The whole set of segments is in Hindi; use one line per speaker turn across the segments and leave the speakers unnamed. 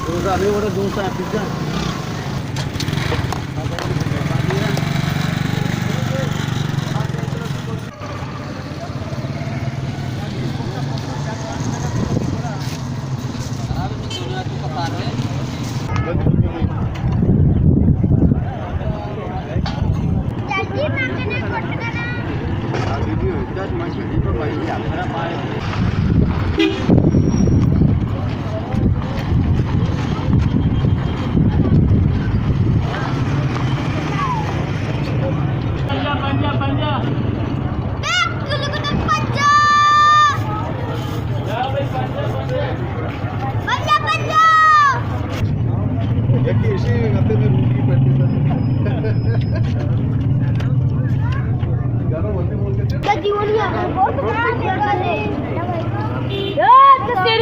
दूसरा अभी वो दूसरा पिज्जा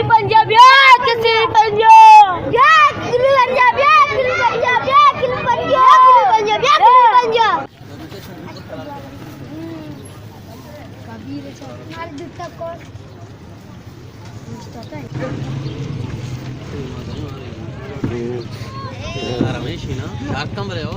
पंजाब
रमेश ही ना शार्क कम रहे हो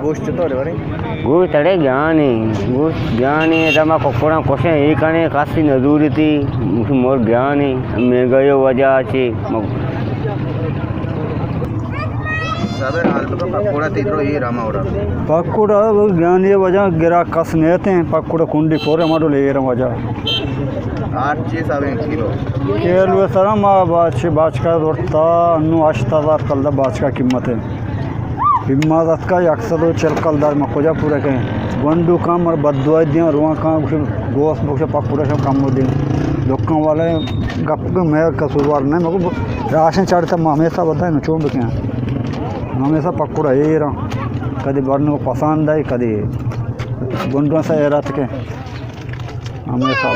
गोश्त अड़े ज्ञानी तमा कोकोड़ा कोशे एक कने कासी नजूरी थी मोर ज्ञानी मैं गयो वजह छी
साबर हाल तो पकोड़ा तीतरो ये रामा ओरा
पकोड़ा ज्ञानी वजह गिरा कस नेते हैं पकोड़ा कुंडी कोरे माडो ले रहा वजह
8 चीज आवे किलो
केलु सरा मा बाच का रोटा अन्नु 8000 कल्ला बाच का कीमत है हिम्मत का अक्सर चलकल दार में खोजा पूरा कहें वंडू काम और बदवा दिया रुआ काम गोश्त बुक पकूड़ा सब काम दिन लोगों वाले गप मैं कसूरवार नहीं मेरे को राशन चढ़ता मैं हमेशा बताए ना चोंब क्या हमेशा पकूड़ा ये रहा कभी बरने को पसंद आई कभी वंडुआ सा ये रात के हमेशा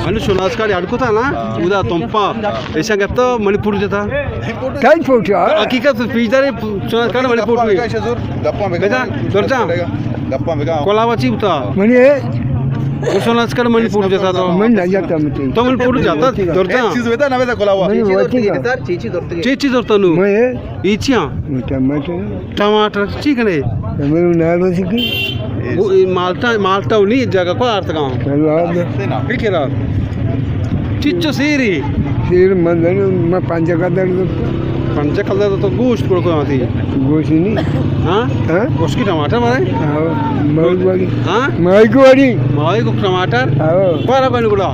आणि सोनासकाळी अडकुता ना उद्या तोंपा ऐसा गप्ता मणिपुर देता
कहीं पहुंचा
हकीकत पिजदारे सोनासकाळ मणिपुर
गप्पा में
कोलावाची होता
मैंने
सोनासकाळ मणिपुर देता तो
मैं नहीं जाता मुझे
तो मणिपुर जाता दरता
चीज वेता ना वेता कोलावा
चीची दरता नु
मैं
इचिया टमाटर चिकने
मैं नाल सिकी
माल्टा उनी जगह को अर्थ गांव बिकेरा चिच्चो सीरी
फिर मैं पंजा का
पंच कलर तो गोश्त को आती
गोश्त नहीं
हां
हां
गोश्त की टमाटर मारे हां
माई को
टमाटर हां बारा बन गुड़ा